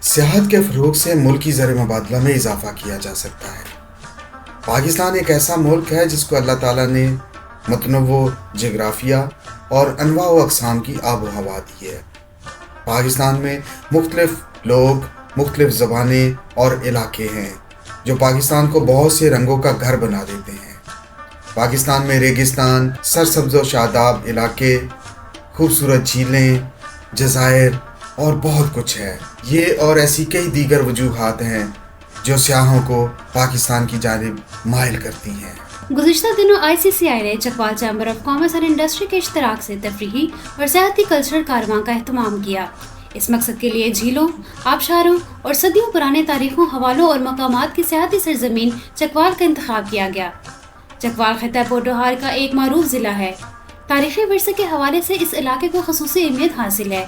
سیاحت کے فروغ سے ملکی زر مبادلہ میں اضافہ کیا جا سکتا ہے۔ پاکستان ایک ایسا ملک ہے جس کو اللہ تعالیٰ نے متنوع جغرافیہ اور انواع و اقسام کی آب و ہوا دی ہے۔ پاکستان میں مختلف لوگ، مختلف زبانیں اور علاقے ہیں جو پاکستان کو بہت سے رنگوں کا گھر بنا دیتے ہیں۔ پاکستان میں ریگستان، سرسبز و شاداب علاقے، خوبصورت جھیلیں، جزائر اور بہت کچھ ہے۔ یہ اور ایسی کئی دیگر وجوہات ہیں جو سیاحوں کو پاکستان کی جانب مائل کرتی ہیں۔ گزشتہ دنوں ICCI نے Chakwal chamber of commerce and industry کے اشتراک سے تفریحی اور سیاحتی کلچرل کارواں کا اہتمام کیا۔ اس مقصد کے لیے جھیلوں، آبشاروں اور صدیوں پرانے تاریخوں، حوالوں اور مقامات کی سیاحتی سرزمین چکوال کا انتخاب کیا گیا۔ چکوال خطہ پوٹوہار کا ایک معروف ضلع ہے۔ تاریخی ورثے کے حوالے سے اس علاقے کو خصوصی اہمیت حاصل ہے۔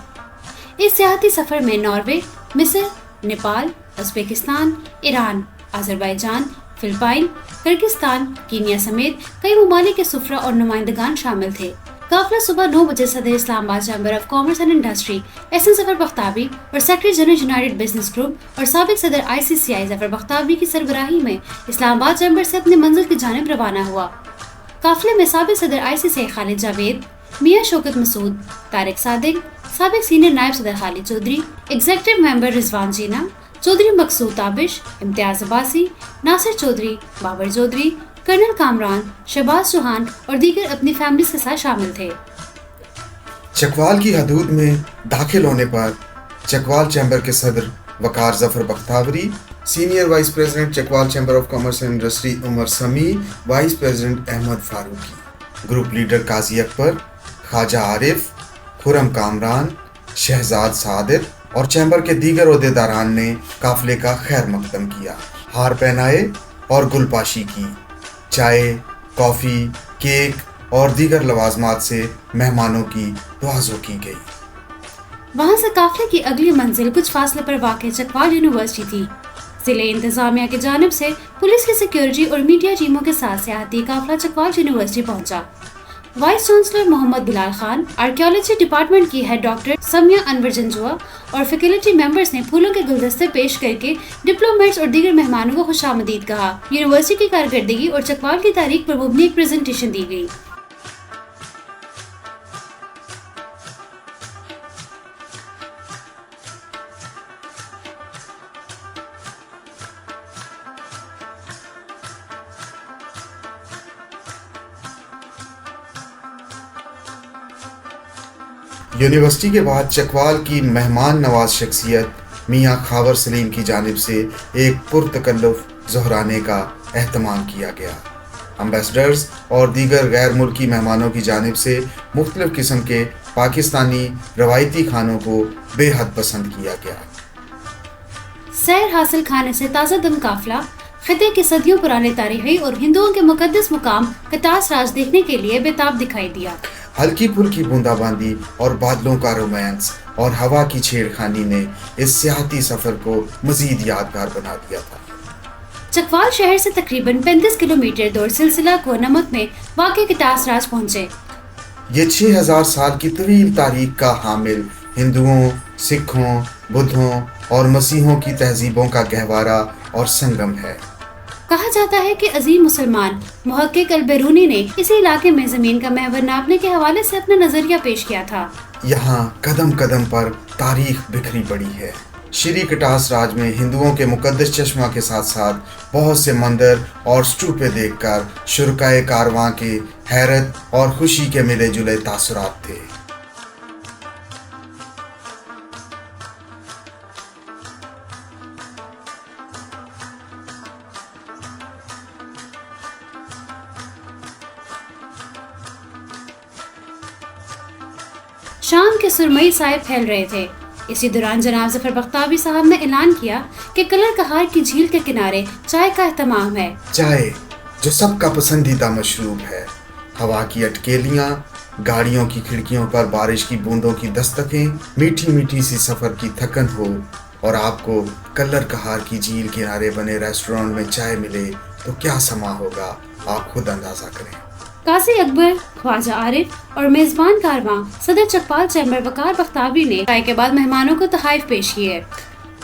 اس سیاحتی سفر میں ناروے، مصر، Nepal, Uzbekistan, Iran, Azerbaijan, Philippines, Kyrgyzstan, Kenya سمیت کئی ممالک کے سفراء اور نمائندگان شامل تھے۔ قافلہ صبح 9 بجے صدر Islamabad chamber of commerce and industry Ahsan Zafar Bakhtiari اور secretary general united business group اور سابق صدر ICCI ظفر بختیاری کی سربراہی میں اسلام آباد چیمبر سے اپنی منزل کی جانب روانہ ہوا۔ قافلے میں سابق صدر ICCI خالد جاوید، میاں شوکت مسعود، طارق صادق، سابق سینئر نائب صدر خالد چودھری، ایگزیکٹو ممبر رضوان جینا، چودھری مقصود تابش، امتیاز عباسی، ناصر چودھری، بابر چودھری، کرنل کامران، شہباز چوہان اور دیگر اپنی فیملیز کے ساتھ شامل تھے۔ چکوال کی حدود میں داخل ہونے پر چکوال چیمبر کے صدر Waqar Zafar Bakhtiari, senior vice president Chakwal chamber of commerce and industry Umar Sami, vice president Ahmed Farooqi, group leader Qazi Akbar, خواجہ عارف، خرم کامران، شہزاد صادق اور چیمبر کے دیگر عہدیداران نے قافلے کا خیر مقدم کیا، ہار پہنائے اور گل پاشی کی۔ چائے، کافی، کیک اور دیگر لوازمات سے مہمانوں کی توازو کی گئی۔ وہاں سے قافلے کی اگلی منزل کچھ فاصلے پر واقع چکوال یونیورسٹی تھی۔ ضلع انتظامیہ کی جانب سے پولیس کی سیکیورٹی اور میڈیا ٹیموں کے ساتھ سیاحتی قافلہ چکوال یونیورسٹی پہنچا۔ وائس چانسلر محمد بلال خان، آرکیالوجی ڈپارٹمنٹ کی ہیڈ ڈاکٹر سمیہ انور جنجوا اور فیکلٹی ممبرز نے پھولوں کے گلدستے پیش کر کے ڈپلومیٹس اور دیگر مہمانوں کو خوش آمدید کہا۔ یونیورسٹی کی کارکردگی اور چکوال کی تاریخ پر مبنی ایک پریزنٹیشن دی گئی۔ یونیورسٹی کے بعد چکوال کی مہمان نواز شخصیت میاں خاور سلیم کی جانب سے ایک پرتکلف ظہرانے کا اہتمام کیا گیا۔ امبیسڈرز اور دیگر غیر ملکی مہمانوں کی جانب سے مختلف قسم کے پاکستانی روایتی کھانوں کو بے حد پسند کیا گیا۔ سیر حاصل کھانے سے تازہ دم قافلہ خطے کے صدیوں پرانے تاریخی اور ہندوؤں کے مقدس مقام کٹاس راج دیکھنے کے لیے بےتاب دکھائی دیا۔ ہلکی پھلکی بوندا باندی اور بادلوں کا رومانس اور ہوا کی چھیڑ خانی نے اس سیاحتی سفر کو مزید یادگار بنا دیا تھا۔ چکوال شہر سے تقریباً 35 کلومیٹر دور سلسلہ کو نمک میں واقع کٹاس راج پہنچے۔ یہ 6000 سال کی طویل تاریخ کا حامل ہندوؤں، سکھوں، بدھوں اور مسیحوں کی تہذیبوں کا گہوارہ اور سنگم ہے۔ کہا جاتا ہے کہ عظیم مسلمان محقق البیرونی نے اسی علاقے میں زمین کا محور ناپنے کے حوالے سے اپنا نظریہ پیش کیا تھا۔ یہاں قدم قدم پر تاریخ بکھری پڑی ہے۔ شری کٹاس راج میں ہندوؤں کے مقدس چشمہ کے ساتھ ساتھ بہت سے مندر اور سٹوپے دیکھ کر شرکائے کارواں کے حیرت اور خوشی کے ملے جلے تاثرات تھے۔ شام کے سرمئی سائے پھیل رہے تھے۔ اسی دوران جناب ظفر بختیاری صاحب نے اعلان کیا کہ کلر کہار کی جھیل کے کنارے چائے کا اہتمام ہے۔ چائے جو سب کا پسندیدہ مشروب ہے۔ ہوا کی اٹکیلیاں، گاڑیوں کی کھڑکیوں پر بارش کی بوندوں کی دستکیں، میٹھی میٹھی سی سفر کی تھکن ہو اور آپ کو کلر کہار کی جھیل کنارے بنے ریسٹورانٹ میں چائے ملے تو کیا سما ہوگا، آپ خود اندازہ کریں۔ قاضی اکبر، خواجہ عارف اور میزبان کارواں صدر چکوال چیمبر وقار بختیاری نے چائے کے بعد مہمانوں کو تحائف پیش کیے۔